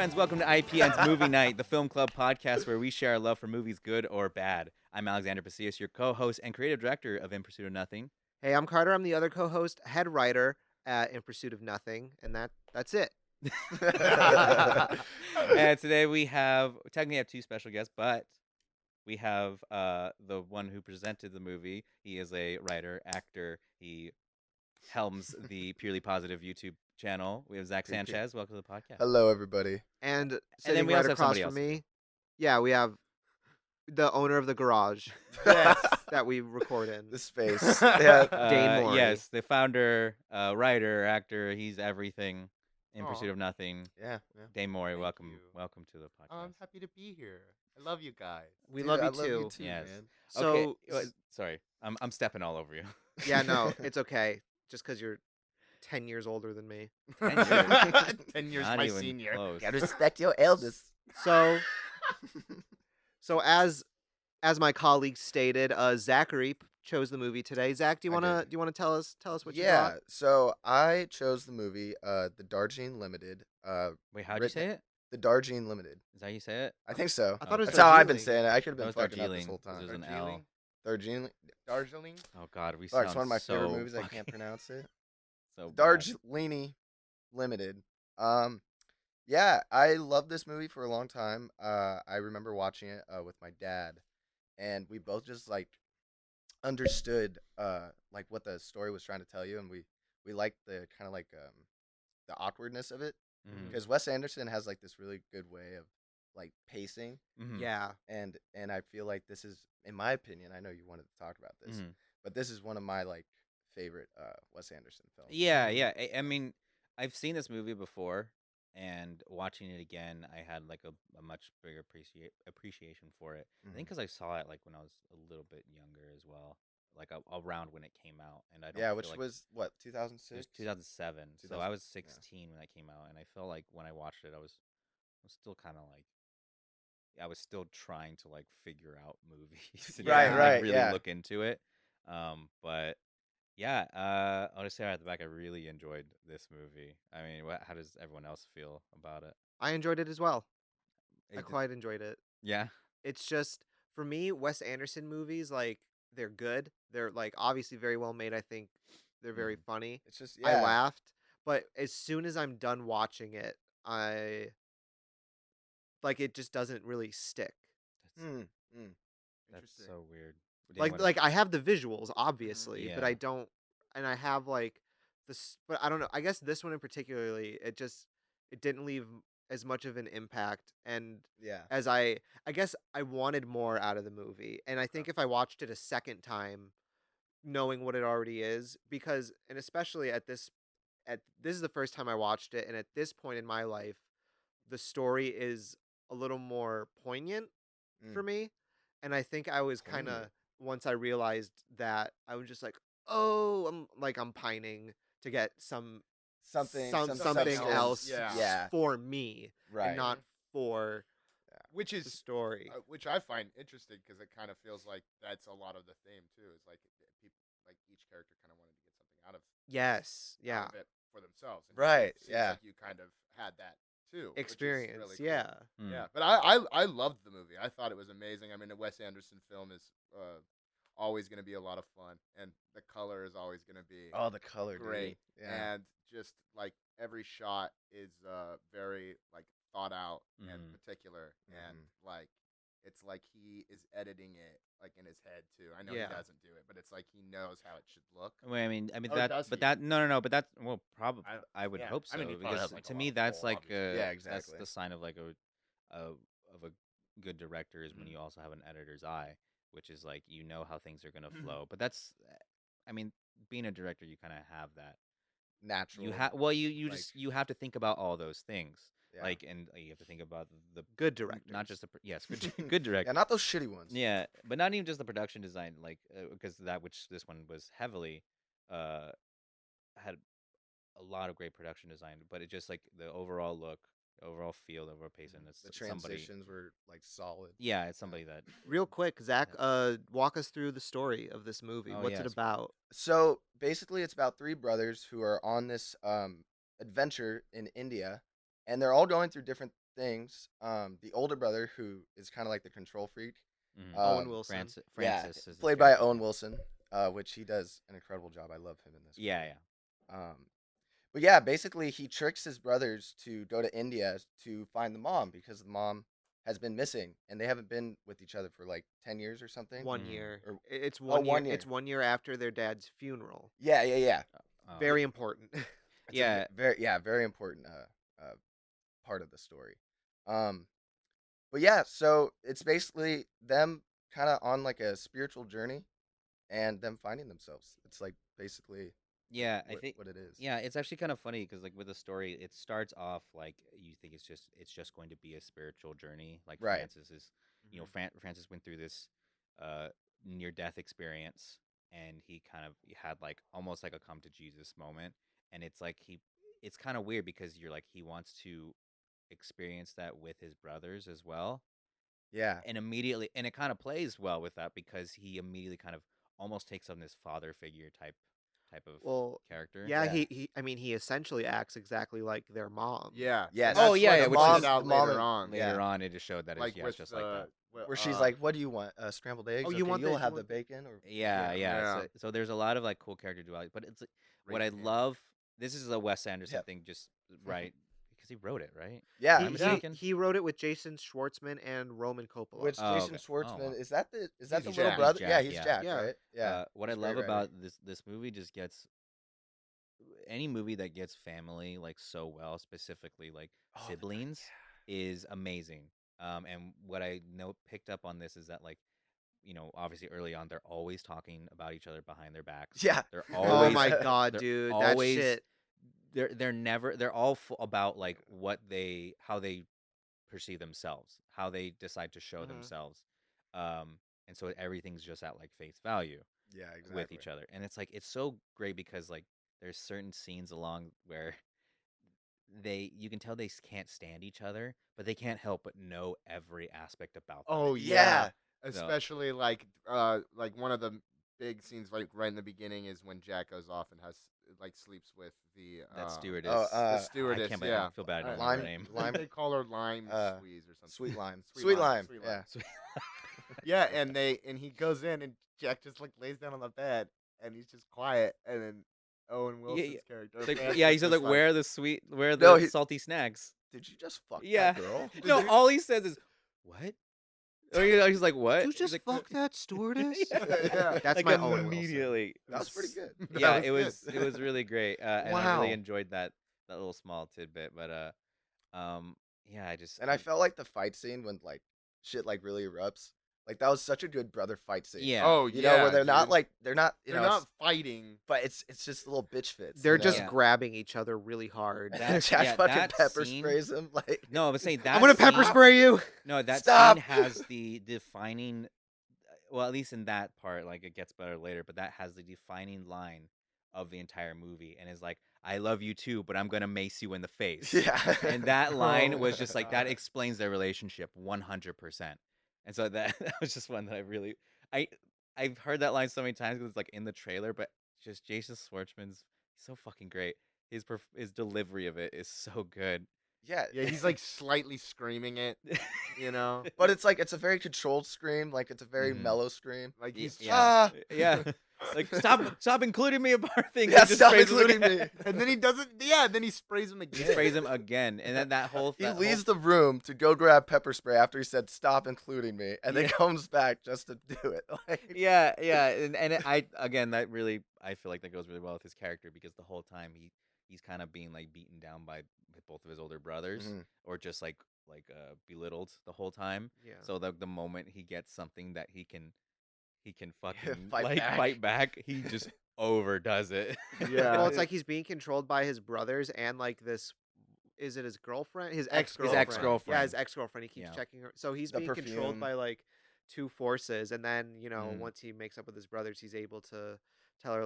friends, welcome to IPN's Movie Night, the film club podcast where we share our love for movies, good or bad. I'm Alexander Pacillas, your co-host and creative director of In Pursuit of Nothing. Hey, I'm Carter. I'm the other co-host, head writer at In Pursuit of Nothing, and that's it. And today we technically have two special guests, but we have the one who presented the movie. He is a writer, actor. He helms the Purely Positive YouTube channel. We have Zach Sanchez. Welcome to the podcast. Hello, everybody. And sitting then we right also have across somebody from else. me, yeah, we have the owner of the garage Yes. that we record in. The space. Yeah. Dane Morey. Yes, the founder, writer, actor. He's everything. In Aw. Pursuit of Nothing. Yeah. Dane Morey, Thank welcome you. to the podcast. I'm happy to be here. I love you guys. We Dude, love I you too. Yes. man. So, Okay, sorry, I'm stepping all over you. yeah, no, it's okay. Just because you're 10 years older than me. 10 years. 10 years Not my even senior. close. Gotta respect your elders. So, as my colleague stated, Zachary chose the movie today. Zach, do you I wanna did. tell us what you Yeah. thought? So I chose the movie, the Darjeeling Limited. Wait, how'd you say it? The Darjeeling Limited. Is that how you say it? I think so. I thought it was That's how I've been Darjeeling. saying it. I could have That been was fucking up Darjeeling, this whole 'cause time. there's an Darjeeling? L. Darjeeling. Darjeeling? Oh God, we Fuck, sound it's one of my so favorite movies. I fucking- can't pronounce it. So bad. Darjeeling Limited. Yeah, I loved this movie for a long time. I remember watching it with my dad, and we both just like understood like what the story was trying to tell you, and we liked the kind of like the awkwardness of it, Mhm. because Wes Anderson has like this really good way of like pacing, Mhm. Yeah. and I feel like this is, in my opinion, I know you wanted to talk about this, Mhm. but this is one of my like favorite Wes Anderson films. Yeah, yeah. I mean, I've seen this movie before, and watching it again, I had like a much bigger appreciation for it. I think because I saw it like when I was a little bit younger as well, like around when it came out, and I don't Yeah, feel which like was what, it 2006? was 2007, so I 2000, was yeah. 16 when that came out, and I felt like when I watched it, I was still kind of like. I was still trying to like figure out movies and Right, like, right, really yeah. look into it. But yeah, I'll just say right at the back, I really enjoyed this movie. I mean, how does everyone else feel about it? I enjoyed it as well. I It- quite enjoyed it. Yeah. It's just, for me, Wes Anderson movies, like, they're good. They're like obviously very well made. I think they're very funny. It's just, I yeah. laughed, but as soon as I'm done watching it, it just doesn't really stick. That's, Hmm. that's Interesting. so weird. Like I have the visuals obviously, but Yeah. I don't, and I have like this, but I don't know. I guess this one in particularly, it didn't leave as much of an impact, and Yeah. as I guess I wanted more out of the movie, and I think if I watched it a second time, knowing what it already is, because and especially this is the first time I watched it, and at this point in my life, the story is a little more poignant for me, and I think I was kind of, Poignant. once I realized that, I was just like, oh, I'm pining to get something Something substance. else Yeah. for me, Right. and not for Which the is story. which I find interesting because it kind of feels like that's a lot of the theme too. Is like people, like each character kind of wanted to get something out of Yes, out yeah, of it for themselves. And Right, It seems yeah. like you kind of had that too. which is experience. really cool. Yeah, Mm. Yeah, but I loved the movie. I thought it was amazing. I mean, a Wes Anderson film is always going to be a lot of fun, and the color is always going to be Oh, the color, great. dude. Yeah. And just like every shot is very like thought out Mhm. and particular, and like it's like he is editing it like in his head too. I know Yeah. he doesn't do it, but it's like he knows how it should look. Well, I mean Or that, does but he? that, no, but that's probably I- I would yeah. hope so I mean, he probably because has, like, a to lot me of that's pull, like obviously. Yeah, that's exactly. the sign of like of a good director is when Mhm. you also have an editor's eye, which is like you know how things are gonna Mhm. flow. But that's, I mean, being a director, you kind of have that. Natural. You have you like- just you have to think about all those things. Yeah. Like, and you have to think about the good director. not just the yes, good director. Yeah, not those shitty ones. Yeah, but not even just the production design, like because this one was heavily had a lot of great production design, but it just like the overall look, overall feel, overall pacing. It's The somebody. transitions were like solid. Yeah, it's somebody that. Real quick, Zach, walk us through the story of this movie. Oh, What's it yes. about? So basically, it's about three brothers who are on this adventure in India, and they're all going through different things. The older brother, who is kind of like the control freak, Mhm. Owen Wilson. Francis is his played by character. Owen Wilson, which he does an incredible job. I love him in this. Yeah, movie. yeah. But yeah, basically he tricks his brothers to go to India to find the mom because the mom has been missing and they haven't been with each other for like 10 years or something. 1 Mm. year. Or- It's Oh, 1 year. 1 year. It's 1 year after their dad's funeral. Yeah. Oh. Very important. It's Yeah. very important part of the story. But yeah, so it's basically them kind of on like a spiritual journey and them finding themselves. It's like basically Yeah, I what, think what it is. yeah, it's actually kind of funny because like with the story, it starts off like you think it's just going to be a spiritual journey. Like Right. Francis is, Francis went through this near death experience, and he kind of had like almost like a come to Jesus moment, and it's like it's kind of weird because you're like he wants to experience that with his brothers as well, Yeah. and immediately, and it kind of plays well with that because he immediately kind of almost takes on this father figure type of Well, character. yeah, Yeah. I mean, he essentially acts exactly like their mom. Yeah. Yes. and that's Oh, yeah, what yeah, the which mom is- out the mom later and- on. Later on, it just showed that Like it's with just like that. Where she's like, "What do you want? Scrambled eggs? Oh, you Okay, want you'll this, you have the want bacon." Or Yeah, Yeah. yeah. Yeah. So there's a lot of like cool character duality, but it's what I Raising him. love. This is a Wes Anderson Yep. thing, just right because he wrote it, right? yeah, Am I mistaken? He wrote it with Jason Schwartzman and Roman Coppola. which Oh, Jason okay. Schwartzman Oh, wow. is that the He's little Jack. brother? He's Yeah, Jack, he's yeah. Jack, Yeah. right? Yeah. What I he's a great love writer. about this movie just gets any movie that gets family like so well, specifically like Oh, the siblings, is amazing. And what I picked up on this is that like obviously early on they're always talking about each other behind their backs. Yeah. They're Oh always my god, they're dude, always- that shit. they're never they're all about like how they perceive themselves, how they decide to show Mhm. themselves. And so everything's just at like face value Yeah, exactly. with each other. And it's like it's so great because like there's certain scenes along where you can tell they can't stand each other, but they can't help but know every aspect about them. Oh Yeah. Especially like one of the big scenes like right in the beginning is when Jack goes off and has like sleeps with the That stewardess. Oh, the I stewardess. I can't believe yeah, I feel bad. I don't Uh, know her Lime- name. Lime- They call her Lime Squeeze or something. Sweet lime. Sweet Sweet lime, lime. sweet Yeah. Yeah, and he goes in and Jack just like lays down on the bed and he's just quiet, and then Owen Wilson's yeah. character. It's like, Francis yeah, he is said like just where are the No, he- salty snacks? Did you just fuck Yeah. that girl? No, all he says is what? Or he's like, what? You He's just like, fuck that stewardess? Yeah. That's like my Owen Wilson. immediately. That was pretty good. Yeah, That it was good. it was really great, and I Wow. really enjoyed that little small tidbit. But yeah, I just And I felt like the fight scene when like shit like really erupts. Like that was such a good brother fight scene. yeah. Oh You yeah, know, where they're not dude. like they're not they're know, not it's- fighting. but it's just little bitch fits. They're you just know? Yeah. grabbing each other really hard. That- Jack yeah, fucking that pepper scene- sprays him like No, I was saying that I'm gonna pepper scene- spray you. No, that Stop! scene has the defining. Well, at least in that part, like it gets better later, but that has the defining line of the entire movie, and is like, "I love you too, but I'm gonna mace you in the face." Yeah. And that line Oh was my just like that God. explains their relationship 100%. And so that was just one that I've heard that line so many times because it's like in the trailer, but just Jason Schwartzman's so fucking great. His delivery of it is so good. yeah. Yeah, he's like slightly screaming it, you know, But it's like it's a very controlled scream, like it's a very Mhm. mellow scream. like he's Yeah. Ah, Yeah, like stop including me about things. yeah, He just stop sprays him including again. me. and then he doesn't. Yeah, then he sprays him He again. sprays him again, and then that whole He that leaves whole, the room to go grab pepper spray after he said stop including me, and then Yeah. comes back just to do it. Like, yeah, and that really I feel like that goes really well with his character because the whole time he's kind of being like beaten down by both of his older brothers Mhm. or just like belittled the whole time. Yeah. So the moment he gets something that he can fucking Fight like back. fight back, he just overdoes it. Yeah. Well, it's like he's being controlled by his brothers and like this. Is it his girlfriend? His ex-girlfriend. ex-girlfriend. Yeah, his ex-girlfriend. He keeps Yeah. checking her. So he's The being controlled perfume. by like two forces, and then Mm. once he makes up with his brothers, he's able to tell her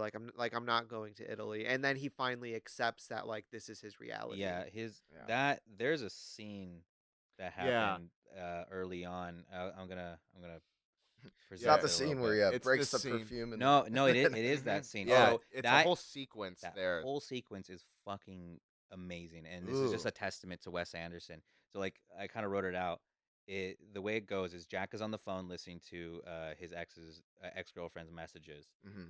I'm not going to Italy, and then he finally accepts that like this is his reality. Yeah, Yeah. there's a scene that Yeah. happened early on. I'm gonna It's present not it the a little scene where bit. he It's breaks the the scene. perfume. And No, it is that scene. Yeah, Oh, it's that a whole sequence that there. whole sequence is fucking amazing, and this is just Ooh. a testament to Wes Anderson. So like I kind of wrote it out. The way it goes is Jack is on the phone listening to his ex girlfriend's messages. Mm-hmm.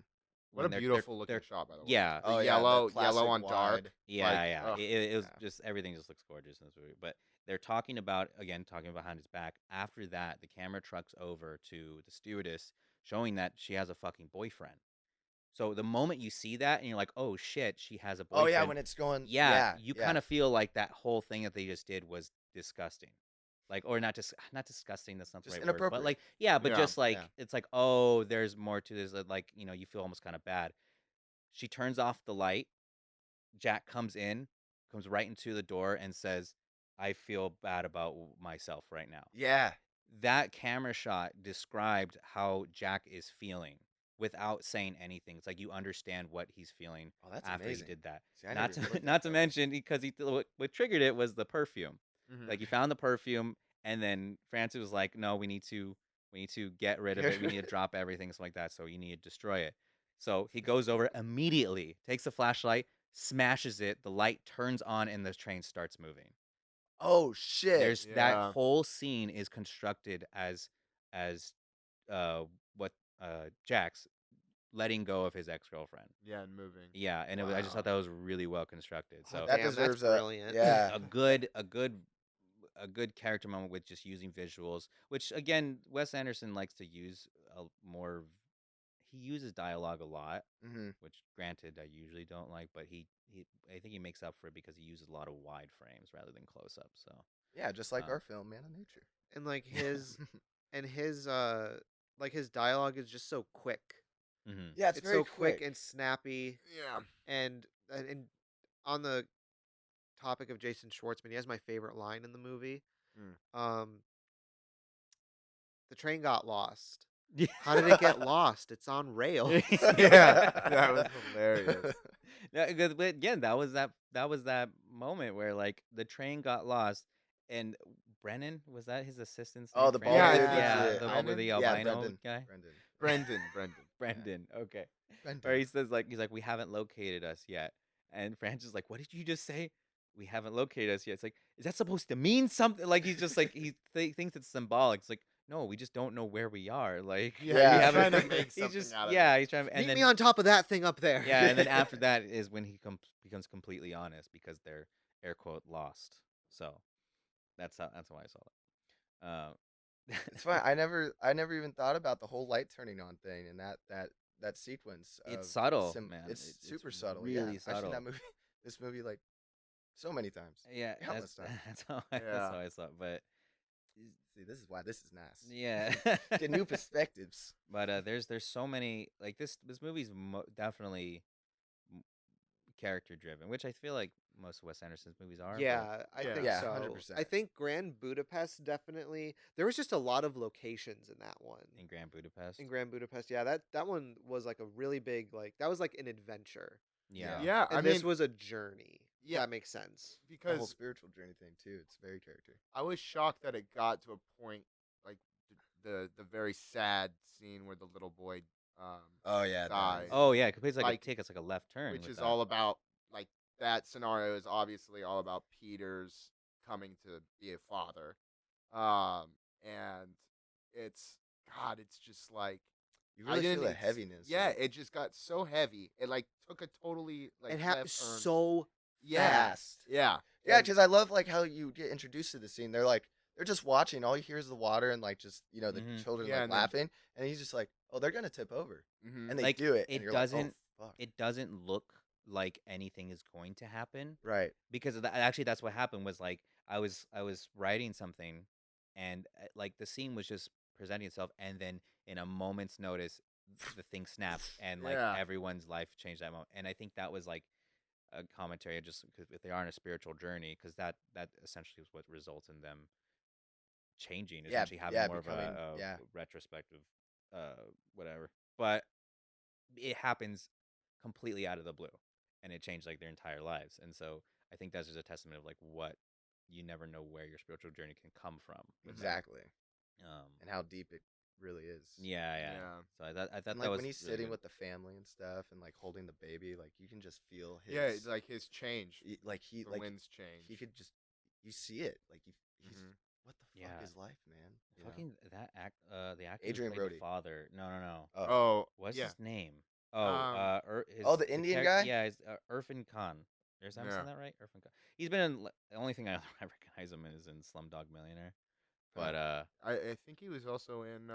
What When a they're beautiful looking they're shot, by the way. yeah. The Oh, yeah, the yellow classic on dark. wide. Yeah, Like, yeah. ugh. It was Yeah. just everything just looks gorgeous in this movie. But they're talking about behind his back. After that, the camera trucks over to the stewardess, showing that she has a fucking boyfriend. So the moment you see that and you're like, oh shit, she has a Oh boyfriend. yeah, when it's going. Yeah, Yeah, you yeah. kind of feel like that whole thing that they just did was disgusting. Like, or not disgusting. That's not the Just right word. But inappropriate. like, yeah, but Yeah, just like yeah. it's like, oh, there's more to this. Like, you feel almost kind of bad. She turns off the light. Jack comes right into the door and says, I feel bad about myself right now. Yeah. That camera shot described how Jack is feeling without saying anything. It's like you understand what he's feeling Oh, that's after amazing. he did that. See, I Not never even to looked not at to that. mention because what triggered it was the perfume. Mhm. Like he found the perfume and then Francis was like, "No, we need to get rid of it. We need to drop everything, something like that. So you need to destroy it." So he goes over immediately, takes a flashlight, smashes it. The light turns on, and the train starts moving. Oh shit. There's that Yeah. whole scene is constructed as what Jack's letting go of his ex-girlfriend. Yeah, and moving. Yeah, and I just Wow. thought that was really well constructed. So That Damn, that's deserves brilliant. Yeah. a good character moment with just using visuals, which again Wes Anderson likes to use more. He uses dialogue a lot, Mm-hmm. which granted I usually don't like, but I think he makes up for it because he uses a lot of wide frames rather than close ups. So Yeah, just like Um, our film, Man of Nature. And like his dialogue is just so quick. mhm. Yeah, it's It's very so quick and snappy. Yeah. And on the topic of Jason Schwartzman, he has my favorite line in the movie. Um, the train got lost. How did it get lost? It's on rails. Yeah, that was hilarious. But again, that was that moment where like the train got lost, and Brennan, was that his assistant's Oh, name? the Brandon? Yeah, I bald think dude. yeah, Yeah. the Brendan? the Yeah, albino Brendan. guy, Brendan. Brendan. Okay, Brendan. where he says like he's like we haven't located us yet, and Francis is like, what did you just say? We haven't located us yet. It's like, is that supposed to mean something? Like he's just like thinks it's symbolic. It's like, no, we just don't know where we are. Like Yeah, Yeah, we he's haven't. trying to make he's something just out of yeah, it. he's trying. And Meet then me on top of that thing up there. yeah, and then after that is when he becomes completely honest because they're air quote lost. So that's why I saw it. It's fine. I never even thought about the whole light turning on thing and that sequence. It's of subtle, man. It's It's super subtle. really Yeah, I've subtle. seen that movie, this movie like so many times. Yeah, Countless times. that's Yeah. how I saw it. But See, this is why this is nice. yeah, Get new perspectives. But there's so many like this movie's definitely character driven, which I feel like most of Wes Anderson's movies are. but- Yeah, I Yeah. think Yeah, so. 100%. I think Grand Budapest definitely. There was just a lot of locations in that one. in Grand Budapest. In Grand Budapest, yeah, that one was like a really big that was like an adventure. Yeah. Yeah, And I this mean, was a journey. Yeah. That makes sense. The whole because spiritual journey thing too. It's very character. I was shocked that it got to a point like the very sad scene where the little boy, Oh yeah. dies. Oh yeah, because like Like, take us like a left turn, which with is that. all about like that scenario is obviously all about Peter's coming to be a father, and it's just like You I really feel didn't the ex- heaviness. Yeah, of it just got so heavy. It like took a totally like It happened left turn. so yeah, fast. yeah, Yeah, And- because I love like how you get introduced to the scene. They're just watching. All you hear is the water and like just the Mhm. children Yeah, like and then- laughing, and he's just like, oh, they're gonna tip over, mhm. and they Like, do it. it and you're doesn't- Like, oh, fuck. It doesn't look like anything is going to happen Right. because of that. Actually, that's what happened. Was like I was writing something, and like the scene was just presenting itself, and then in a moment's notice, the thing snapped, and like Yeah. everyone's life changed that moment. And I think that was like a commentary, just because if they are on a spiritual journey, because that essentially is what results in them changing, Yeah, essentially having yeah, more of becoming- a yeah. retrospective, whatever. But it happens completely out of the blue, and it changed like their entire lives. And so I think that's just a testament of like what you never know where your spiritual journey can come from. with that. Exactly. Um, And how deep it really is. yeah. Yeah. So I thought And that like was when he's really sitting good. with the family and stuff, and like holding the baby, like you can just feel his. Yeah, it's like his change. like he The like winds change. he could just you see it like he's Mhm. what the fuck Yeah. is life, man? You know? Fucking the actor Adrian who played Brody. the father. No. Oh, Oh, What's yeah. his name? Um, the Indian guy. Yeah, his Irfan Khan. Am I yeah. saying that right? Irfan Khan. He's been in. The only thing I recognize him is in Slumdog Millionaire. But I think he was also in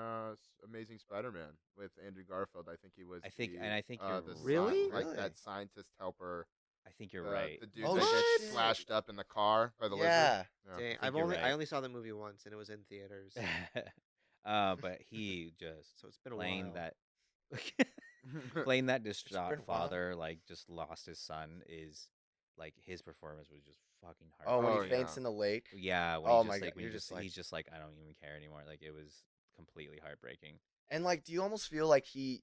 Amazing Spider-Man with Andrew Garfield. I think he was I think you're the Really? like Really? that scientist helper, I think you're right. the dude Oh, that shit. gets slashed up in the car by the Yeah. lizard. Yeah. Dang, think you're I right. only saw the movie once, and it was in theaters, But he just so it's been a playing while. that playing that distraught been a while. father, like just lost his son, is like his performance was just fucking hard. Oh, when Oh, he faints yeah. in the lake. Yeah, when Oh he my just God, like when you're he just like- he's just like I don't even care anymore. Like it was completely heartbreaking. And like, do you almost feel like he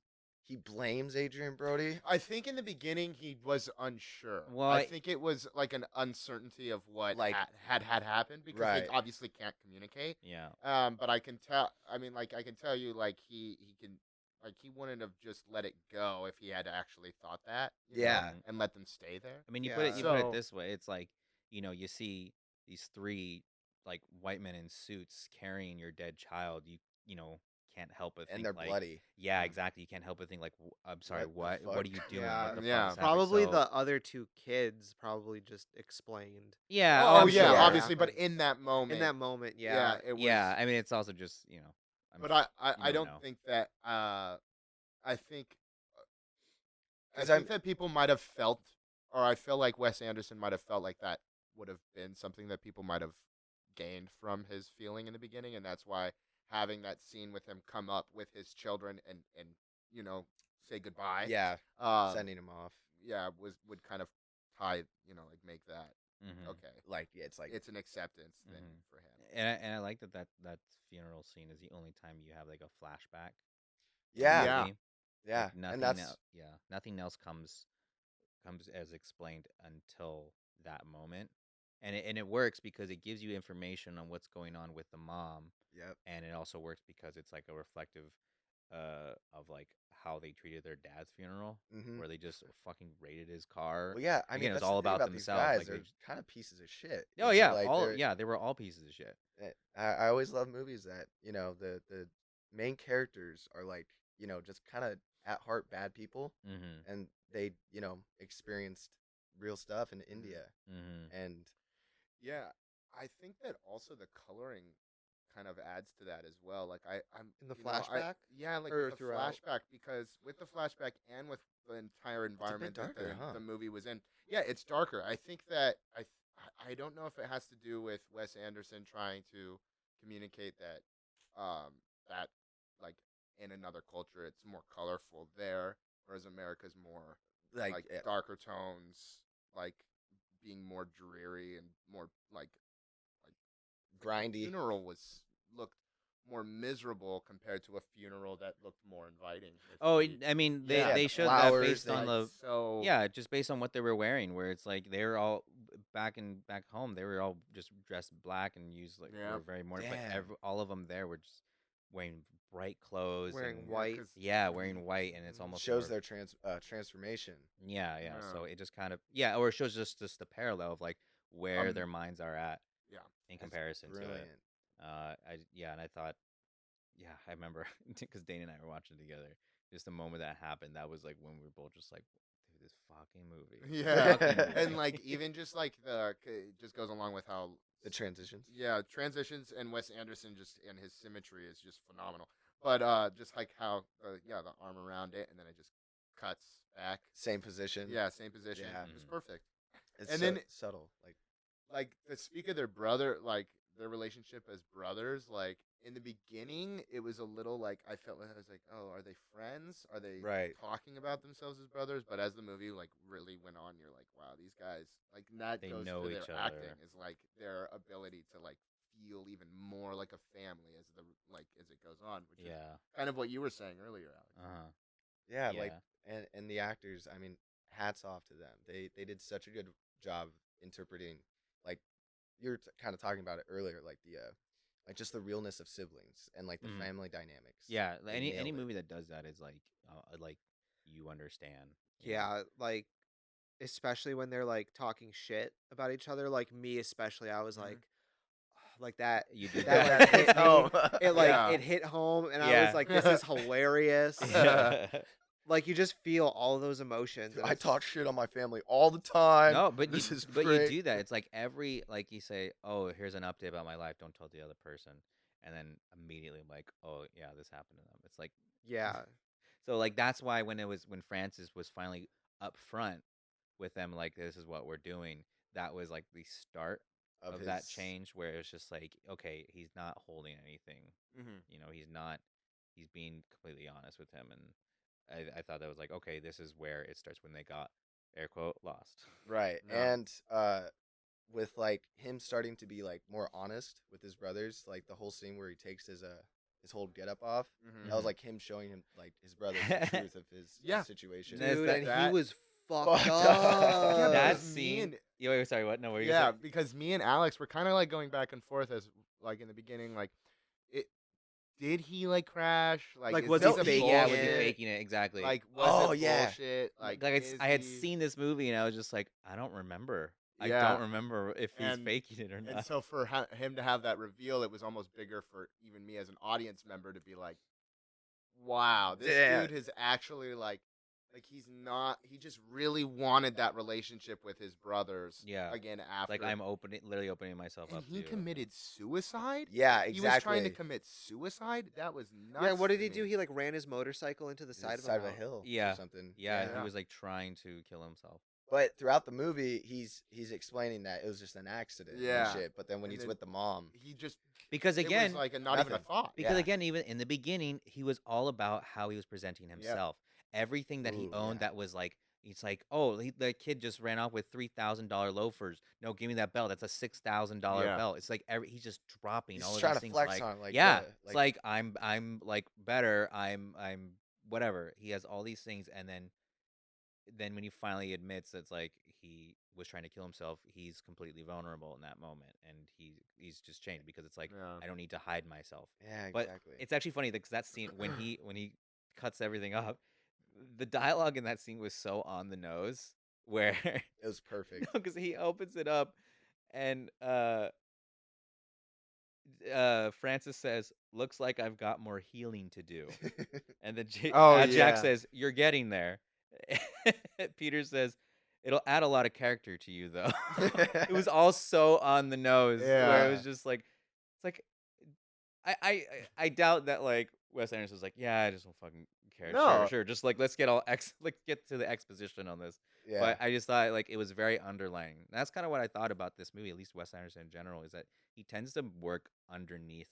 blames Adrian Brody? I think in the beginning he was unsure. Well, I think it was like an uncertainty of what Like- had happened because Right. they obviously can't communicate. Yeah. But I can tell. I mean, like I can tell you, like he can, like he wouldn't have just let it go if he had actually thought that. You know, Yeah. and let them stay there. I mean, you Yeah. put it So- this way. It's like, you see these three like white men in suits carrying your dead child. You know, can't help but think And they're like, bloody. yeah, exactly. You can't help but think like, I'm sorry, What the what are fuck? you doing? Yeah. What the Yeah. fuck is happening? Probably So- the other two kids probably just explained Yeah. Oh I'm yeah, sure. obviously, but happened. in that moment, in that moment. yeah, Yeah, it was. Yeah, I mean, it's also just I'm But I never don't know. think that. I think. I 'Cause think that people might have felt, or I feel like Wes Anderson might have felt like that would have been something that people might have gained from his feeling in the beginning, and that's why having that scene with him come up with his children and say goodbye. Yeah. Um, Sending him off. yeah, would kind of tie, like make that Mhm. okay. Like, yeah, it's like It's an acceptance thing Mhm. for him. And I like that funeral scene is the only time you have like a flashback. in the yeah, Yeah. movie. yeah. Like, And that's nothing else comes as explained until that moment, and it works because it gives you information on what's going on with the mom, yep. and it also works because it's like a reflective of like how they treated their dad's funeral, Mhm. where they just fucking raided his car. Well, yeah. I Again, mean, it's that's all the thing about these themselves, guys. like, they They're j- kind of pieces of shit. Oh you yeah, know, like, they were all pieces of shit. I always love movies that the main characters are like just kind of at heart bad people, Mm-hmm. and they experienced real stuff in India, Mm-hmm. and Yeah, I think that also the coloring kind of adds to that as well. Like I'm In the you know, I- flashback? yeah, like Or with the throughout? flashback, because with the flashback and with the entire environment that darker, huh? the movie was in, yeah, it's darker. I think that I don't know if it has to do with Wes Anderson trying to communicate that that like in another culture it's more colorful there, whereas America's more like yeah, darker tones, like being more dreary and more like the grindy. funeral looked more miserable compared to a funeral that looked more inviting. Oh, If you- I mean, Yeah, they the showed that flowers, based they- on like, so yeah, just based on what they were wearing, where it's like they're all back home, they were all just dressed black and used like Yeah. were very mourning, but Damn. all of them there were just wearing bright clothes, Wearing and, white. 'cause- yeah, wearing white, and it's Mhm. almost shows more- their transformation. yeah. Yeah. So it just kind of or it shows just the parallel of like where their minds are at yeah. in That's comparison to it. Brilliant. And I thought, yeah, I remember because Dane and I were watching together. Just the moment that happened, that was like when we were both just like, dude, this fucking movie. Yeah, Fucking movie. and like even just like it just goes along with how The transitions. yeah transitions and Wes Anderson just and his symmetry is just phenomenal. But just like how the arm around it and then it just cuts back. Same position. Yeah, same position. Yeah. It's Mhm. perfect. It's and so then- subtle. Like to speak of their brother, like their relationship as brothers, like in the beginning it was a little like I felt like I was like, oh, are they friends? Are they Right. talking about themselves as brothers? But as the movie like really went on, you're like, wow, these guys like that They goes know to each their other. acting is like their ability to like feel even more like a family as it goes on, which is Yeah. kind of what you were saying earlier, Alex. Uh-huh. Yeah, Yeah. like and the actors, I mean, hats off to them. They did such a good job interpreting, like you were kind of talking about it earlier, like the like just the realness of siblings and like the Mhm. family dynamics. Yeah. They Any nailed it. movie that does that is like you understand. you know? Yeah, like especially when they're like talking shit about each other. Like me, especially, I was Mhm. like that. You did That that. like hit me. It like Yeah. it hit home, and I Yeah. was like, "This is hilarious." Yeah. Like you just feel all of those emotions. And I it's- talk shit on my family all the time. No, but this you is but great. you do that. It's like like you say, "Oh, here's an update about my life. Don't tell the other person." And then immediately like, "Oh, yeah, this happened to them." It's like Yeah, so like that's why when Francis was finally up front with them like this is what we're doing, that was like the start of that his- change where it's just like, okay, he's not holding anything. Mhm. You know, he's being completely honest with him, and I thought that was like, okay, this is where it starts when they got air quote lost. Right. Yeah. And with like him starting to be like more honest with his brothers, like the whole scene where he takes his whole getup off, Mhm. that was like him showing him like his brothers the truth of his Yeah. situation. That's dude, that- and he that- was fucked Fucked up. up. Yeah, That because me scene. and- Wait, sorry, what? No, what were you Yeah, gonna say? because me and Alex were kind of like going back and forth as like in the beginning, like it. Did he like crash? Like, is was this he a faking Yeah, it? was he bullshit? faking it? Exactly. Like, was Oh, it yeah. bullshit? like is I had he- seen this movie and I was just like, I don't remember. I Yeah. don't remember if he's And- faking it or And not. so for him to have that reveal, it was almost bigger for even me as an audience member to be like, "Wow, this Yeah. dude has actually like he's not. He just really wanted that relationship with his brothers. Yeah. Again, after Like I'm literally opening myself and up. he to committed suicide. Yeah, He was exactly. trying to commit suicide. That was nuts. Yeah, what did to he do? me. He like ran his motorcycle into the side of a a mountain. hill Yeah. or something. Yeah, Yeah. he was like trying to kill himself. But throughout the movie, he's explaining that it was just an accident Yeah. and shit. But then when And he's then- with the mom, He just Because it again, was like not even a nothing. thought. because Yeah. again, even in the beginning, he was all about how he was presenting himself. Everything that he Ooh, owned yeah. that was like, he's like, oh, the kid just ran off with $3,000 loafers. No, give me that belt. That's a $6,000 Yeah. belt. It's like he's just dropping he's all just of trying these to things. flex Like, on like yeah, the- it's like I'm like better. I'm whatever. He has all these things, and then when he finally admits that's like he was trying to kill himself, he's completely vulnerable in that moment, and he's just changed because it's like Yeah. I don't need to hide myself. yeah, But exactly. it's actually funny because that scene when he cuts everything up, the dialogue in that scene was so on the nose. Where It was perfect. because he opens it up and Francis says, "Looks like I've got more healing to do," and then Oh, Jack yeah. says, "You're getting there." Peter says, "It'll add a lot of character to you, though." It was all so on the nose, where it was Yeah. just like, it's like, I doubt that like Wes Anderson was like, yeah, I just don't fucking care. No. Sure, just like let's get to the exposition on this. yeah. But I just thought like it was very underlying. That's kind of what I thought about this movie, at least Wes Anderson in general, is that he tends to work underneath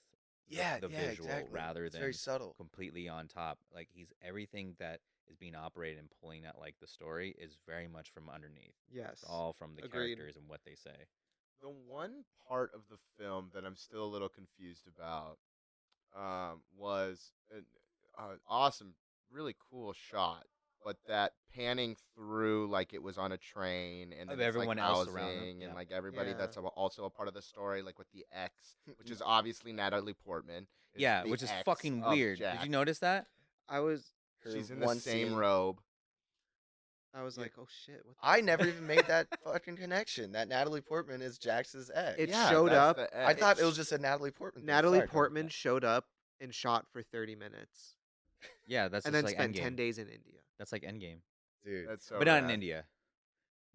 the visual exactly. rather It's than very subtle. completely on top. Like he's everything that is being operated and pulling at like the story is very much from underneath. Yes. It's all from the Agreed. characters and what they say. The one part of the film that I'm still a little confused about was an awesome, really cool shot, but that panning through like it was on a train and Of then it's, everyone like, else around them, housing yeah. and like everybody Yeah. that's also a part of the story, like with the ex, which is obviously Natalie Portman. is Yeah, the which is ex fucking of weird. Did Jack. you notice that? I was Her She's in the one same scene- robe. like, oh shit. What the I never even made that fucking connection. That Natalie Portman is Jax's ex. It Yeah, showed that's up- the I ex. thought it was just a Natalie Portman. thing. Natalie Sorry, Tom. Portman showed up and shot for 30 minutes Yeah, that's and just then like spent Endgame. 10 days in India. That's like Endgame, Dude. That's so but not in rad. India.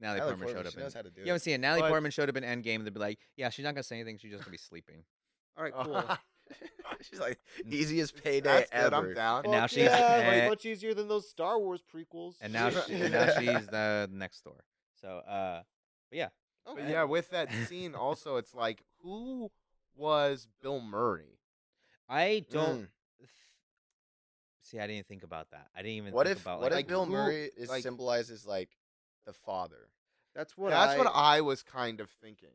Natalie Natalie Portman showed Portman, up. she knows how to do You haven't it. seen it. Natalie But- Portman showed up in Endgame. They'd be like, "Yeah, she's not gonna say anything. She's just gonna be sleeping." All right, cool. She's like easiest payday That's good. ever. I'm down. And now Fuck she's yeah, eh, much easier than those Star Wars prequels. and now she's the next door. So, but yeah, Okay. But yeah, with that scene also, it's like, who was Bill Murray? I don't Mm. see. I didn't think about that. I didn't even. What think if about what like if Bill who- Murray is like- symbolizes like the father? That's what That's what I was kind of thinking.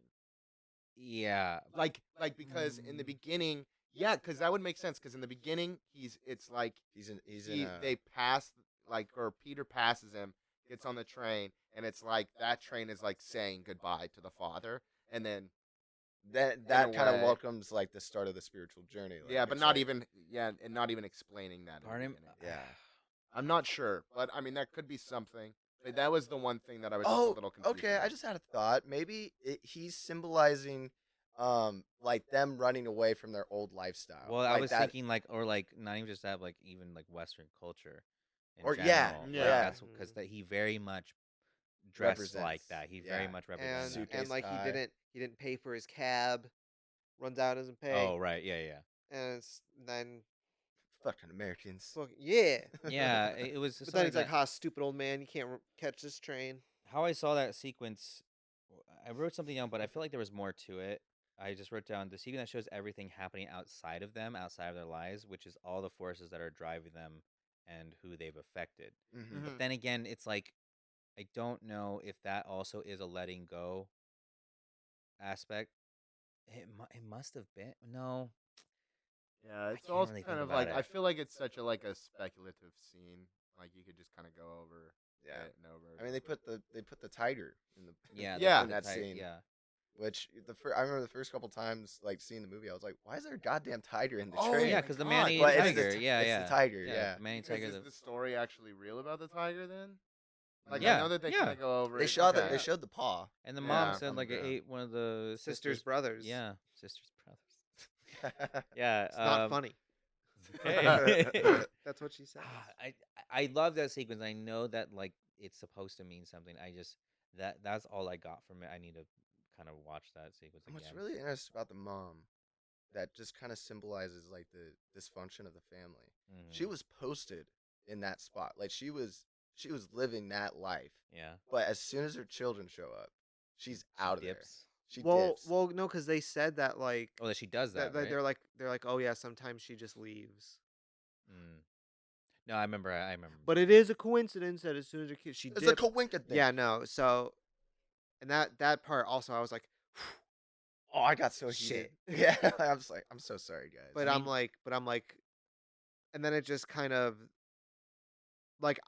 yeah, Like because in the beginning, yeah, because that would make sense. Because in the beginning, it's like He's in a, they pass or Peter passes him, gets on the train, and it's like that train is like saying goodbye to the father, and then that a kind of way. welcomes like the start of the spiritual journey. Like, yeah, but it's not like- even and not even explaining that. in the pardon. beginning. Yeah. I'm not sure, but I mean that could be something. But that was the one thing that I was just a Oh, little confused. okay. I about. just had a thought. Maybe he's symbolizing like them running away from their old lifestyle. Well, I like was that, thinking like, or like not even just that, like even like Western culture in or general. Like, yeah. that's because that he very much dressed like Represents, that. He yeah. very much represents that. Suitcase and like tie. he didn't pay for his cab, runs out doesn't pay, Oh right, yeah, and then Fucking Americans. fuck yeah. yeah. It was But something then like he's like, that. "Ha, stupid old man, you can't catch this train." How I saw that sequence, I wrote something down, but I feel like there was more to it. I just wrote down the sequence that shows everything happening outside of them, outside of their lives, which is all the forces that are driving them and who they've affected. Mm-hmm. But then again, it's like I don't know if that also is a letting go aspect. It must have been. No, Yeah, it's can't also really kind think of about like it. I feel like it's such a like a speculative scene. Like you could just kind of go over Yeah. it and over. I mean, they put the tiger in the yeah, Yeah. in that scene. yeah. Which I remember the first couple times like seeing the movie, I was like, why is there a goddamn tiger in the Oh, train? Yeah, my because the God. man-eating But it's the tiger. ti- Yeah, it's yeah. the tiger, yeah. The man-eating Because tiger. is the story actually real about the tiger then? Like Yeah, I know that they yeah. kind of go over. They it. showed Okay. they showed the paw. And the mom Yeah, said on the like it ground. ate one of the Sister's brothers. Yeah, sister's brothers. Yeah, It's not funny. Okay. That's what she says. I love that sequence. I know that like it's supposed to mean something. I just that's all I got from it. I need to kind of watch that sequence And what's again. really interesting about the mom that just kind of symbolizes like the dysfunction of the family. She Mhm. was posted in that spot. Like she was living that life. Yeah. But as soon as her children show up, she's out of there. Dips. She Well, dips. well, no, because they said that like Oh, that she does that. that Right? they're like, oh yeah, sometimes she just leaves. Mm. No, I remember. I remember. But it is a coincidence that as soon as her kid, she It's dipped. a coincidence. Yeah, no. So, and that part also, I was like, Oh, I got so Shit. heated. Yeah, I was like, I'm so sorry, guys. but I I'm mean- like, and then it just kind of like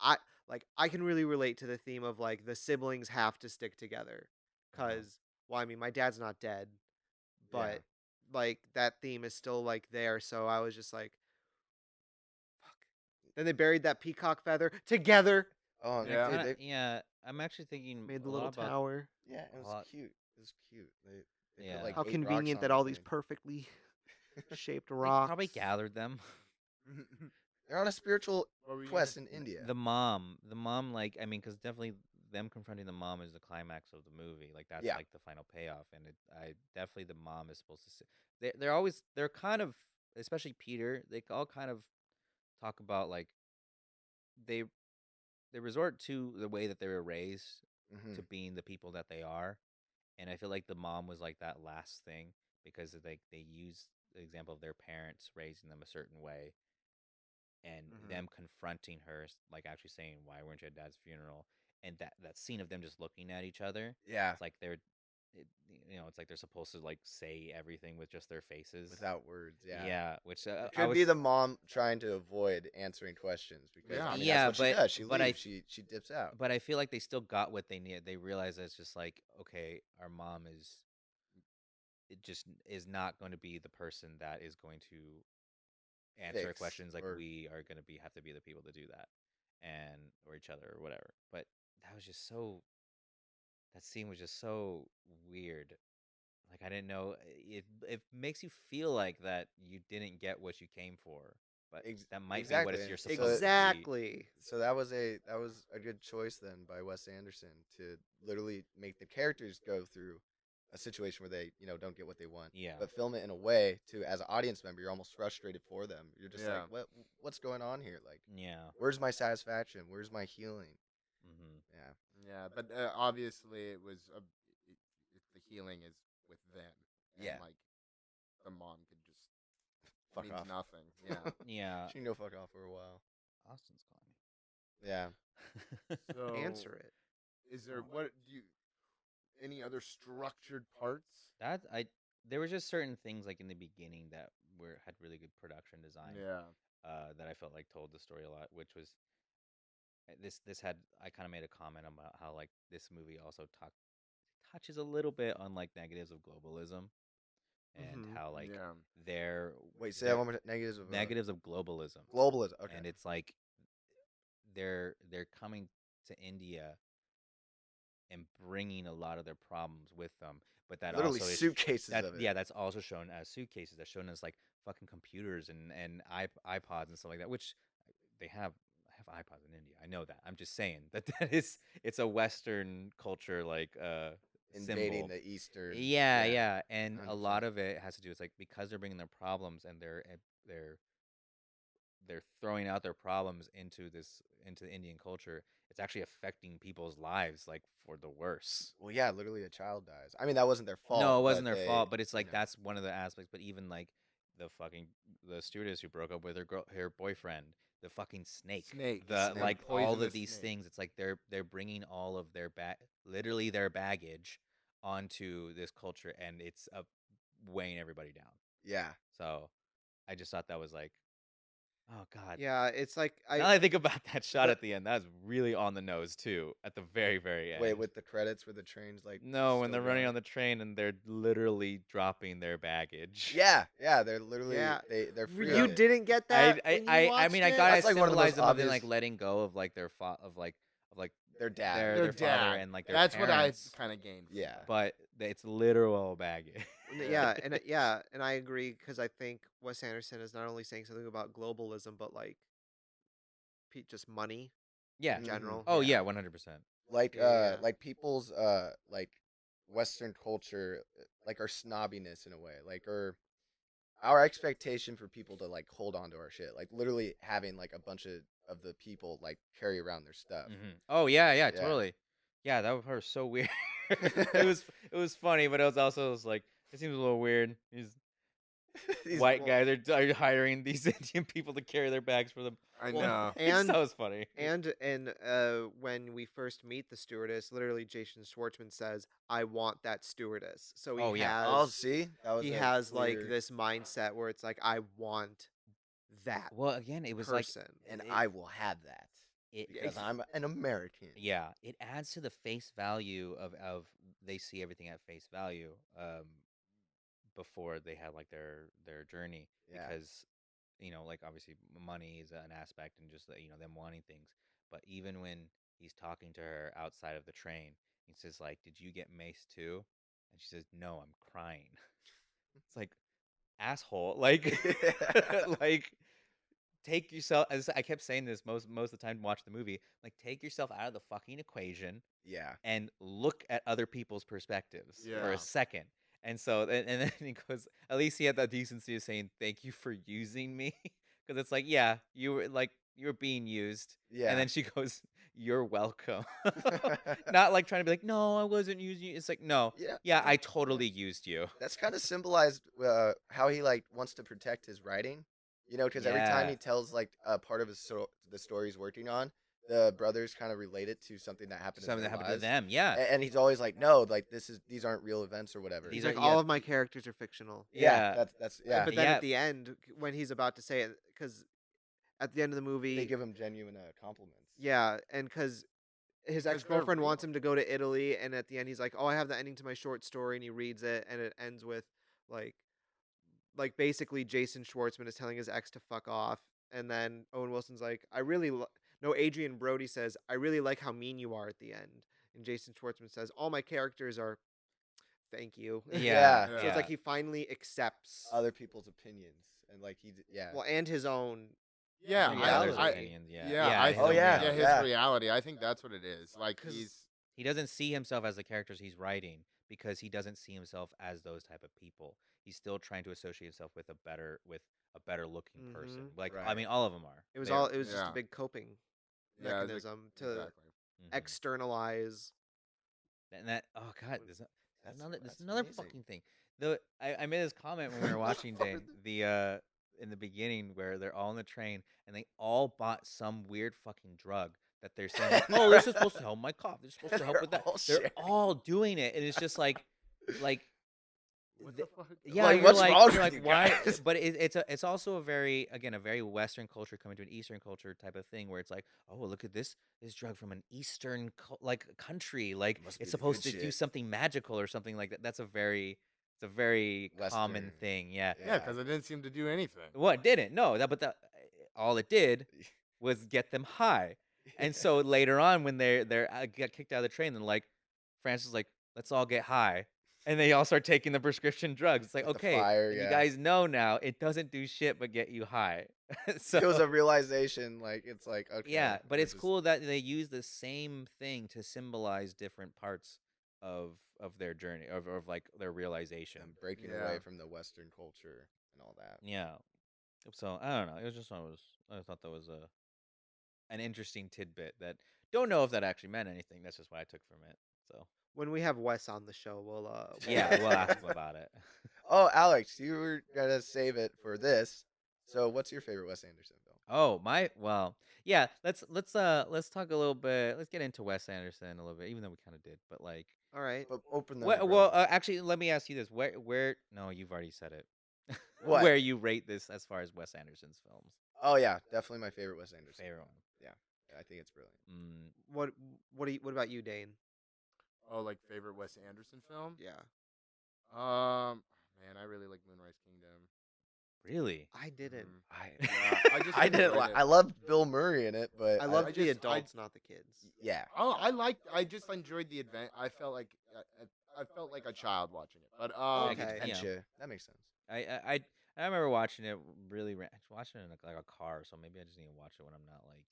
I can really relate to the theme of like the siblings have to stick together, because well, I mean, my dad's not dead, but Yeah. like that theme is still like there. So I was just like, fuck. Then they buried that peacock feather together, Oh, Yeah. dude, Kinda- yeah. I'm actually thinking made the a little lot about. tower. yeah, it a was lot- cute. It was cute. They Yeah. put, like, How 8 rocks convenient on that the all these thing. perfectly shaped They rocks. probably gathered them. They're on a spiritual What were you quest gonna- in India. The mom, like I mean, because definitely them confronting the mom is the climax of the movie. Like that's Yeah. like the final payoff, and I definitely the mom is supposed to. They're kind of, especially Peter. They all kind of talk about like they they resort to the way that they were raised Mhm. to being the people that they are, and I feel like the mom was like that last thing because they use the example of their parents raising them a certain way and Mhm. them confronting her, like actually saying, "Why weren't you at Dad's funeral?" And that scene of them just looking at each other, Yeah, it's like it's like they're supposed to like say everything with just their faces, without words. Yeah. yeah. Which It I could be was- the mom trying to avoid answering questions because Yeah. I mean, Yeah, that's what she but- does. She but leaves. She dips out. But I feel like they still got what they needed. They realize that it's just like, okay, our mom it just is not going to be the person that is going to answer our Fix questions. Like or- we are going to have to be the people to do that, or each other or whatever. But that was just so. That scene was just so weird. Like I didn't know it makes you feel like that you didn't get what you came for, but that might be what exactly. you're supposed to Exactly. So that was a good choice then by Wes Anderson to literally make the characters go through a situation where they don't get what they want. Yeah. But film it in a way to, as an audience member, you're almost frustrated for them. You're just Yeah. like, what's going on here? Like, be. Yeah. where's my satisfaction? Where's my healing? Mm-hmm. Yeah. Yeah, but obviously it was the healing is with them. And, Yeah. like the mom could just Fuck means off. nothing. Yeah. Yeah. She can go fuck off for a while. Austin's calling Yeah. me. So Answer it. Is there what do you any other structured parts? There were just certain things like in the beginning that had really good production design. Yeah. That I felt like told the story a lot, which was this had I kind of made a comment about how like this movie also touches a little bit on like negatives of globalism and Mhm. how like Yeah. they're Wait, say that one more time. Negatives of negatives of globalism. globalism. Okay. And it's like they're coming to India and bringing a lot of their problems with them. But that Literally also is suitcases of it. yeah, that's also shown as suitcases. That's shown as like fucking computers and iPods and stuff like that, which they have iPods in India. I know that. I'm just saying that it's a Western culture like Invading symbol. the Eastern. Yeah, and a 100%. lot of it has to do with like because they're bringing their problems and they're throwing out their problems into the Indian culture. It's actually affecting people's lives like for the worse. Well, yeah, literally a child dies. I mean, that wasn't their fault. No, it wasn't but their fault, but it's you like know. that's one of the aspects. But even like the stewardess who broke up with her boyfriend, the fucking snake, Snake. the Snake. like all Poisonous of these snake. things. It's like they're bringing all of literally their baggage onto this culture, and it's weighing everybody down. Yeah. So I just thought that was like, oh god. Yeah, it's like Now that I think about that shot at the end, that was really on the nose too. At the very, very end. Wait, with the credits where the train's like. No, when still they're running going? on the train and they're literally dropping their baggage. Yeah, they're literally Yeah. they're free. you of it. didn't get that. I when you I mean I watched got it? That's to like one of those symbolize them of them like obvious- letting go of like their Their dad. their father dad. and like their That's what I parents, kind of gained. from Yeah. that. but it's literal baggage. And I agree because I think Wes Anderson is not only saying something about globalism, but like just money Yeah. in general. Oh yeah, 100%. like Yeah. like people's like Western culture, like our snobbiness in a way, like our expectation for people to like hold on to our shit, like literally having like a bunch of the people like carry around their stuff. Oh yeah, Yeah. totally. Yeah, that was so weird. it was funny, but it was also like it seems a little weird. These white guys are hiring these Indian people to carry their bags for them. I Well, know. And that was funny. and when we first meet the stewardess, literally Jason Schwartzman says, "I want that stewardess." So he Oh, yeah. Oh, has see, that was he a has like clear- this mindset where it's like, "I want that Well, again, it was person." and it- I will have that it, because I'm an American. yeah, it adds to the face value of they see everything at face value before they had like their journey Yeah. because like obviously money is an aspect and just them wanting things, but even when he's talking to her outside of the train, he says like, "Did you get maced too?" And she says, "No, I'm crying." It's like, asshole, like like take yourself, as I kept saying this most of the time watch the movie, like take yourself out of the fucking equation Yeah. and look at other people's perspectives for Yeah. a second. And so and then he goes, at least he had the decency of saying thank you for using me, because it's like, yeah, you were being used. Yeah. And then she goes, "You're welcome." Not like trying to be like, "No, I wasn't using you." It's like, no, Yeah. I totally used you. That's kind of symbolized how he like wants to protect his writing, because every time Yeah. he tells like a part of the story he's working on, the brothers kind of relate it to something that happened. Something in that their happened to lives. them, yeah. And he's always like, no, like these aren't real events or whatever. These He's are- like, yeah. all of my characters are fictional. Yeah. That's But then Yeah. at the end, when he's about to say it, because at the end of the movie, they give him genuine compliments. yeah, and because his they're ex-girlfriend wants real. him to go to Italy, and at the end he's like, "Oh, I have the ending to my short story," and he reads it, and it ends with like basically Jason Schwartzman is telling his ex to fuck off, and then Owen Wilson's like, no, Adrian Brody says, "I really like how mean you are" at the end, and Jason Schwartzman says, "All my characters are, thank you." Yeah. So it's like he finally accepts Other people's opinions and like well, and his own. Yeah, Yeah, there's reality. opinions, yeah. Yeah, his Oh, own yeah. reality. his Yeah. reality. I think that's what it is. Like 'Cause- he's He doesn't see himself as the characters he's writing because he doesn't see himself as those type of people. He's still trying to associate himself with a better looking person. Mhm. Like I Right. mean, all of them are. It was They all. are. It was just a Yeah. big coping yeah, mechanism to exactly. Mhm. externalize. And that, oh god, there's That's another amazing. fucking thing. I made this comment when we were watching Dane, in the beginning where they're all on the train and they all bought some weird fucking drug that they're saying, like, "Oh, this is supposed to help my cough. This is supposed to help They're with that." all They're sharing. all doing it, and it's just like What th- the fuck? yeah, Like, you're what's like, wrong you're with like, you why? guys? But it's also a very Western culture coming to an Eastern culture type of thing where it's like, oh, look at this drug from an Eastern country, like Must be it's the supposed good to do shit. something magical or something like that. It's a very common Western. thing, yeah. Yeah, because it didn't seem to do anything. Well, it didn't. No, all it did was get them high. And so later on, when they got kicked out of the train, they're like, Francis is like, let's all get high. And they all start taking the prescription drugs. It's like, With the okay, fire, you yeah. guys know now it doesn't do shit but get you high. So It was a realization. Like it's like okay. yeah, but we're it's just- cool that they use the same thing to symbolize different parts of their journey of like their realization. them breaking Yeah. away from the Western culture and all that. Yeah. So I don't know. It was just I thought that was an interesting tidbit that don't know if that actually meant anything. That's just what I took from it. So When we have Wes on the show, we'll yeah, we'll ask him about it. Oh, Alex, you were gonna save it for this. So, what's your favorite Wes Anderson film? Oh yeah. Let's talk a little bit. Let's get into Wes Anderson a little bit, even though we kind of did. But like, All right. But open the. actually, let me ask you this: where? No, you've already said it. What? Where you rate this as far as Wes Anderson's films? Oh yeah, definitely my favorite Wes Anderson. Favorite one. I think it's brilliant. What about you, Dane? Oh, like favorite Wes Anderson film? Yeah, Man, I really like Moonrise Kingdom. Really? I didn't. I Yeah, I just I didn't. enjoyed it. I loved Bill Murray in it, but I love I the just- adults, not the kids. yeah. Oh, I just enjoyed the event. I felt like a child watching it. But I get Okay. that. Dementia. That makes sense. I remember watching it really. Watching it in like a car, so maybe I just need to watch it when I'm not like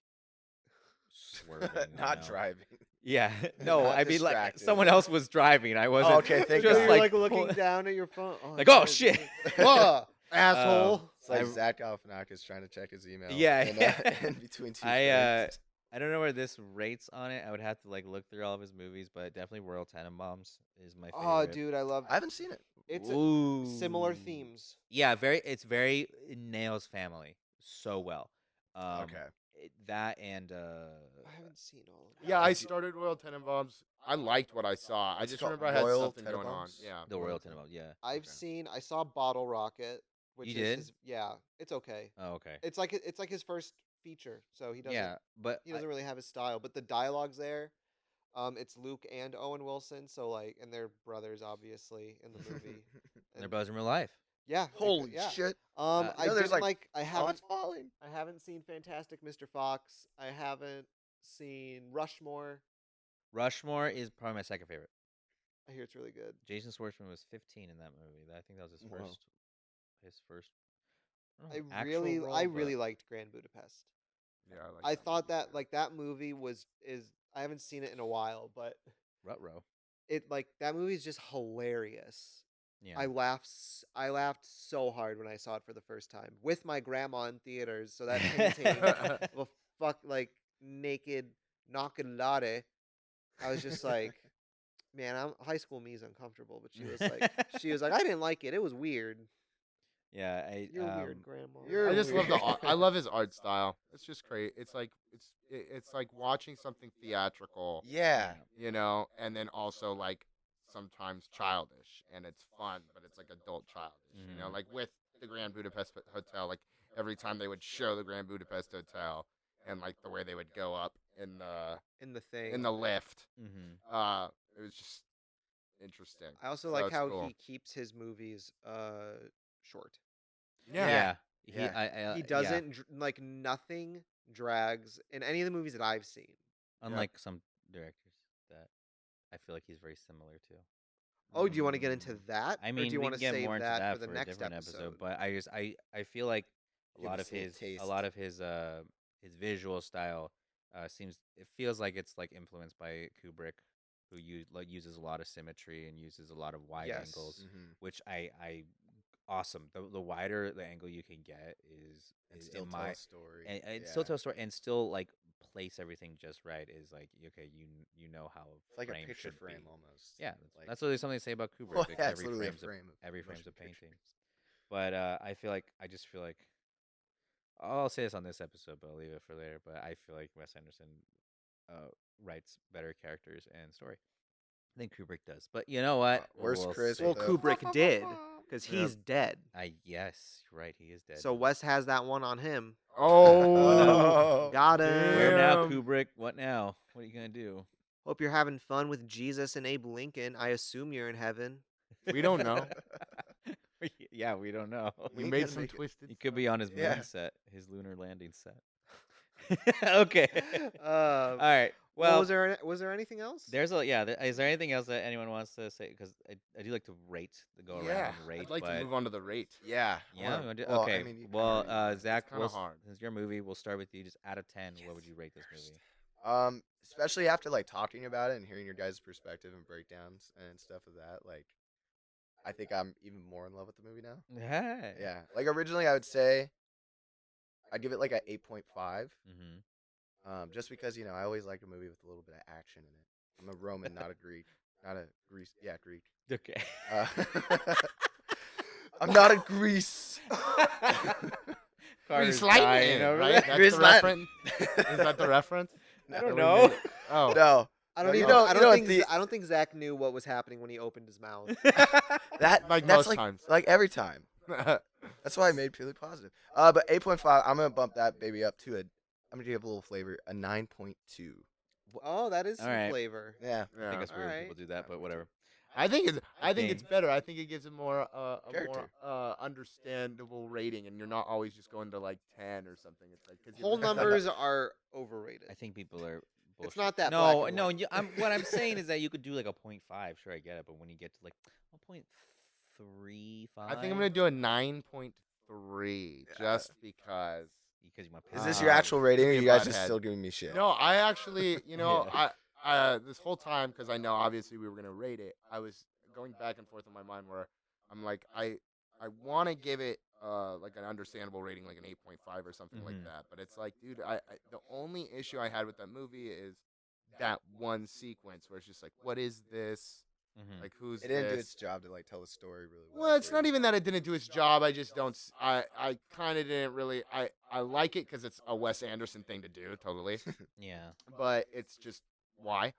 swerving. Not you know? driving. Yeah. No, Not I mean like distracted. someone else was driving. I wasn't. okay, thank just God. You're like like looking pull- down at your phone. Like, oh shit. Whoa, asshole. It's like I- Zach Galifianakis trying to check his email. Yeah, in, yeah. in between two. I frames. I don't know where this rates on it. I would have to like look through all of his movies, but definitely Royal Tenenbaums is my favorite. Oh, dude, I love. I haven't seen it. It's Ooh. similar themes. Yeah, it nails family so well. Okay. That and I haven't seen all of it. yeah, I started Royal Tenenbaums. I liked what I saw. I It's just called remember I had Royal something going on. Tenenbaums? Yeah. the Royal Tenenbaums. Yeah. I've Okay. seen. I saw Bottle Rocket. Which You is did? His, yeah, it's okay. Oh, okay. It's like his first feature, so he doesn't. Yeah, but He doesn't really have his style, but the dialogue's there. It's Luke and Owen Wilson, so like, and they're brothers, obviously, in the movie. they're And- brothers in real life. Yeah. Holy yeah. shit! I you know, there's, didn't like, I Oh, haven't. it's falling. I haven't seen Fantastic Mr. Fox. I haven't seen Rushmore. Rushmore is probably my second favorite. I hear it's really good. Jason Schwartzman was 15 in that movie. I think that was his Wow. first. His first. don't I know, actual role, I but- really liked Grand Budapest. Yeah, like I thought movie, that yeah. like that movie is I haven't seen it in a while, but Ruh-roh. it like that movie is just hilarious. Yeah. I laughed so hard when I saw it for the first time with my grandma in theaters. So that painting of a like naked Nakalare, I was just like, man, high school me is uncomfortable. But she was like, I didn't like it. It was weird. Yeah, You're weird, grandma. I just love the art. I love his art style. It's just great. It's like it's like watching something theatrical, Yeah. you know, and then also like sometimes childish, and it's fun, but it's like adult childish, you know, Mhm. like with the Grand Budapest Hotel. Like every time they would show the Grand Budapest Hotel, and like the way they would go up in the lift, Mm-hmm. it was just interesting. I also So like it's how cool. he keeps his movies short. Yeah. Yeah. He doesn't like nothing drags in any of the movies that I've seen. Unlike some directors that I feel like he's very similar to. Oh, do you want to get into that? I or mean, do you we want can to get save more into that that for the for a next different episode? But I feel like a Give lot us of a little his taste. a lot of his visual style it feels like it's like influenced by Kubrick, who uses a lot of symmetry and uses a lot of wide Yes. angles, Mhm. which I awesome. The wider the angle you can get is And is still in tell my a story. and still tell a story and still like place everything just right is like okay you know how It's like a frame picture should frame be. almost. Yeah, like, that's what there's something to say about Kubrick. Well, like, yeah, it's literally a frame's frame. every motion frame's a picture. painting. But I just feel like I'll say this on this episode, but I'll leave it for later. But I feel like Wes Anderson writes better characters and story than Kubrick does. But you know what? Where's Chris see. Well, with Kubrick did because Yeah. he's dead. Yes, you're right. He is dead. So Wes has that one on him. Oh, Got him. where now, Damn. Kubrick? What now? What are you gonna do? Hope you're having fun with Jesus and Abe Lincoln. I assume you're in heaven. we don't know. Yeah, we don't know. We ain't made gonna some make it. twisted. He could be on his moon Yeah. set, his lunar landing set. Okay. All Um, right. Well, was there anything else? there's a yeah. Is there anything else that anyone wants to say? Because I do like to go around Yeah, and rate. I'd like but to move on to the rate. Yeah. Yeah, or- we wanna do- well, okay. I mean, you can well, already do that. Zach, kinda hard. since your movie, we'll start with you. Just out of 10, what would you rate this movie? Especially after like talking about it and hearing your guys' perspective and breakdowns and stuff of that, like I think I'm even more in love with the movie now. Hey. Yeah. Like originally I would say I'd give it like a 8.5. Mm-hmm. Just because, I always like a movie with a little bit of action in it. I'm a Roman, not a Greek. Not a Greece. Yeah, Greek. Okay. I'm not a Greece. Carter's Grease lightning, dying over right? there. That's Grease the lightning. reference. Is that the reference? I don't That we know. made? Oh, No. I don't You even. know- I you don't know think. the- I don't think Zach knew what was happening when he opened his mouth. Like That's most like, times. like every time. That's why I made purely positive. But 8.5, I'm gonna bump that baby up to I'm gonna give a little flavor, a 9.2. Oh, that is some Alright. flavor. Yeah. I think Yeah. it's weird when Alright. people do that, but whatever. I think it's Dane. better. I think it gives it more a Character. more understandable rating, and you're not always just going to like 10 or something. It's like 'cause you Whole look at numbers are overrated. I think people are. It's Bullshit. not that No, black and no. white. What I'm saying is that you could do like a 0.5. Sure, I get it. But when you get to like 1.35, I think I'm gonna do a 9.3 Yeah. just because. because you want. Is this your actual rating, or be are a you guys just butthead. still giving me shit? No, I actually, Yeah. I this whole time, because I know obviously we were gonna rate it, I was going back and forth in my mind where I'm like, I want to give it like an understandable rating, like an 8.5 or something like Mhm. that. But it's like, dude, the only issue I had with that movie is that one sequence where it's just like, what is this? Mhm. Like, who's It didn't do this? its job to like tell the story really well. Well, it's for not you. even that it didn't do its job. I just don't. I kind of didn't really. I like it because it's a Wes Anderson thing to do, totally. Yeah. But it's just why.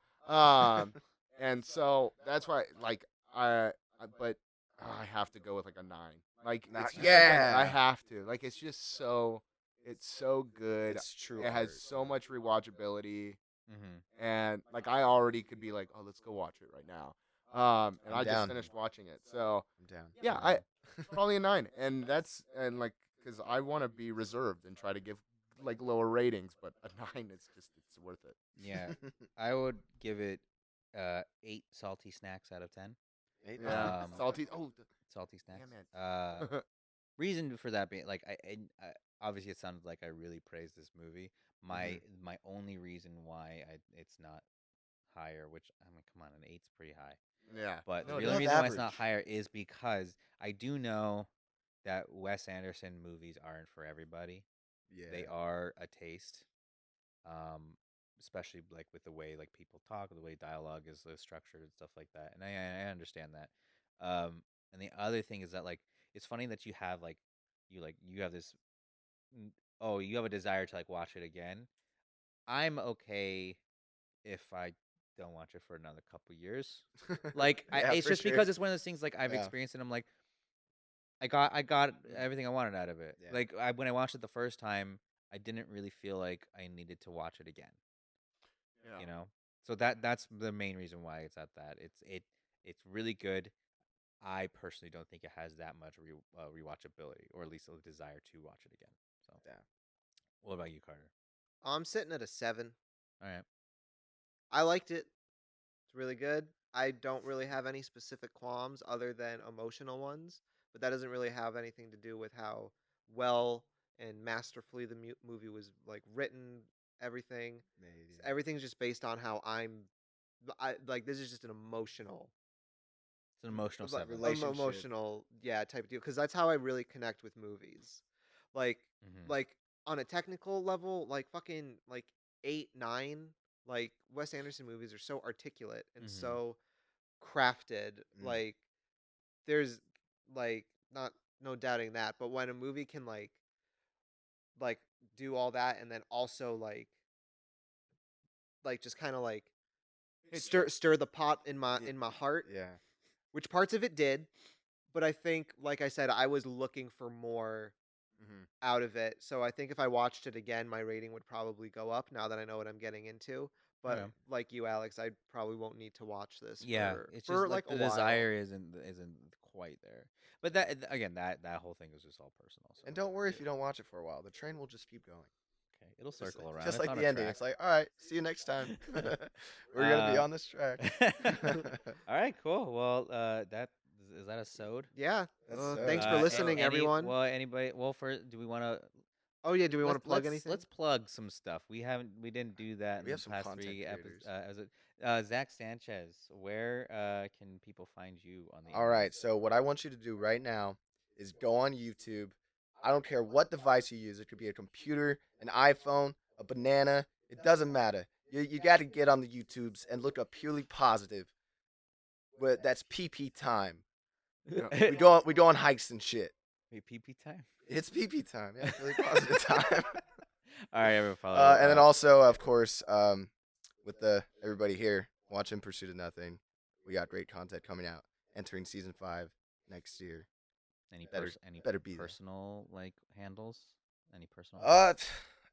And so that's why. Like but I have to go with like a 9. Like it's just Yeah. I have to. Like it's just so. It's so good. It's true. It has art. so much rewatchability, Mm-hmm. and like I already could be like, oh, let's go watch it right now. And I'm I down. just finished watching it, so. I'm down. Yeah, probably a 9, and that's like because I want to be reserved and try to give like lower ratings, but a 9 it's worth it. Yeah. I would give it 8 salty snacks out of 10. Eight? Yeah, Um, salty. Oh, Salty snacks. man. Reason for that being like I obviously it sounded like I really praised this movie. My only reason why it's not higher, which I mean, come on, an 8's pretty high. yeah, But No, the it only is. reason why it's not Average. higher is because I do know that Wes Anderson movies aren't for everybody. Yeah. They are a taste, especially like with the way like people talk, the way dialogue is structured and stuff like that. And I understand that. And the other thing is that like it's funny that you have like you have this you have a desire to like watch it again. I'm okay if I don't watch it for another couple years. Like Yeah, it's for just sure. because it's one of those things like I've Yeah. experienced and I'm like I got everything I wanted out of it. Yeah. Like when I watched it the first time, I didn't really feel like I needed to watch it again. yeah. You know, so that's the main reason why it's at that. It's really good. I personally don't think it has that much rewatchability, or at least a desire to watch it again. So Yeah. What about you, Carter? I'm sitting at a 7. All right. I liked it. It's really good. I don't really have any specific qualms other than emotional ones, but that doesn't really have anything to do with how well and masterfully the movie was like written. Everything, everything's just based on how I like. This is just an emotional, It's an emotional like, seven. Relationship. emotional, yeah, type of deal. Because that's how I really connect with movies. Like, Mhm. like on a technical level, like fucking like 8, 9. Like Wes Anderson movies are so articulate and Mhm. so crafted. Mm. Like there's like not no doubting that. But when a movie can like do all that and then also like just kind of like Hit stir the pot in my Yeah. heart, Yeah. which parts of it did, but I think like I said, I was looking for more Mhm. out of it. So I think if I watched it again, my rating would probably go up now that I know what I'm getting into. But Okay. like you, Alex, I probably won't need to watch this. Yeah, for, it's for just like like the a while. desire isn't quite there. But that again, that whole thing is just all personal. So And don't worry if you don't watch it for a while. The train will just keep going. okay. It'll circle around. Just It's like on the a ending. track. It's like, all right, see you next time. We're gonna be Uh, on this track. All right, cool. Well, that is that a sode? Yeah. That's Thanks so- for Uh, listening, everyone. Well, anybody. Well, do we want to? Oh yeah, do we want to plug let's, anything? Let's plug some stuff. We didn't do that We in have the some past content 3 creators. episodes. Zach Sanchez, where can people find you on the? All right. So what I want you to do right now is go on YouTube. I don't care what device you use. It could be a computer, an iPhone, a banana. It doesn't matter. You got to get on the YouTubes and look up Purely Positive. But that's PP time. We go on hikes and shit. Wait, PP time. It's PP time. Yeah, Purely Positive time. All right, everyone follow. And then also, of course, with everybody here watching Pursuit of Nothing, we got great content coming out. Entering season 5 next year. any better be there. personal like handles? Any personal?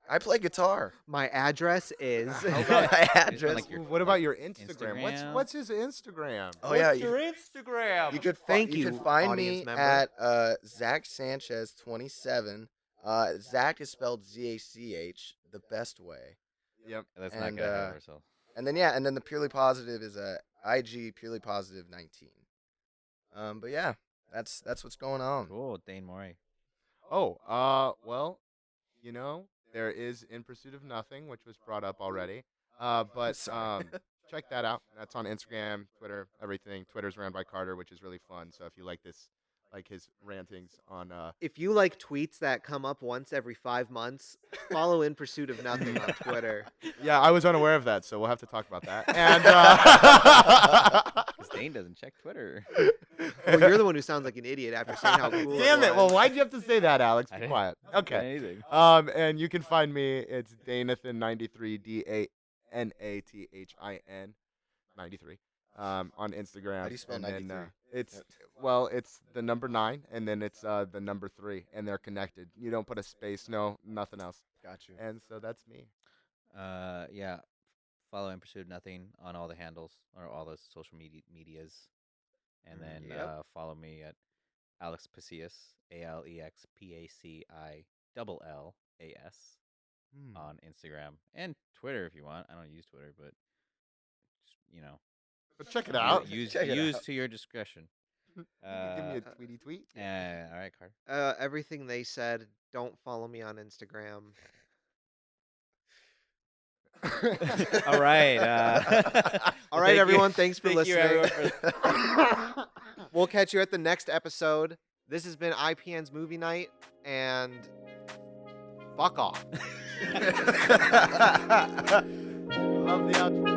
I play guitar. My address is. How about my address? like your- What about your Instagram? Instagram? What's his Instagram? Oh yeah, your Instagram? you could Thank you you, could find audience me member. at Zach Sanchez 27. Zach is spelled ZACH the best way. Yep. Let's not and, get ahead of ourselves. And then the Purely Positive is IG Purely Positive 19. But yeah, that's what's going on. Cool, Dane Morey. Oh, well, there is In Pursuit of Nothing, which was brought up already. But Sorry. check that out. That's on Instagram, Twitter, everything. Twitter's ran by Carter, which is really fun. So if you like this, like his rantings on If you like tweets that come up once every 5 months, follow In Pursuit of Nothing on Twitter. Yeah, I was unaware of that, so we'll have to talk about that. And 'Cause Dane doesn't check Twitter. Well, you're the one who sounds like an idiot after saying how cool. Damn it! Well, was. why'd you have to say that, Alex? I Be didn't- quiet. I didn't say Okay. anything. And you can find me. It's Danathan93, DANATHIN 93. On Instagram. How do you spell And then, 93? it's the number 9, and then it's the number 3, and they're connected. You don't put a space, no, nothing else. Got you. And so that's me. Yeah. Follow In Pursuit of Nothing on all the handles or all the social medias, and then Yep. follow me at Alex Pacillas, AlexPacillas on Instagram and Twitter if you want. I don't use Twitter, but But check it out. Use Check it out. to your discretion. You can give me a tweety tweet. Yeah. All right, Carter. Everything they said. Don't follow me on Instagram. All right. All right, everyone. Thanks for Thank you, listening. everyone, for We'll catch you at the next episode. This has been IPN's movie night, and fuck off. Love the outro.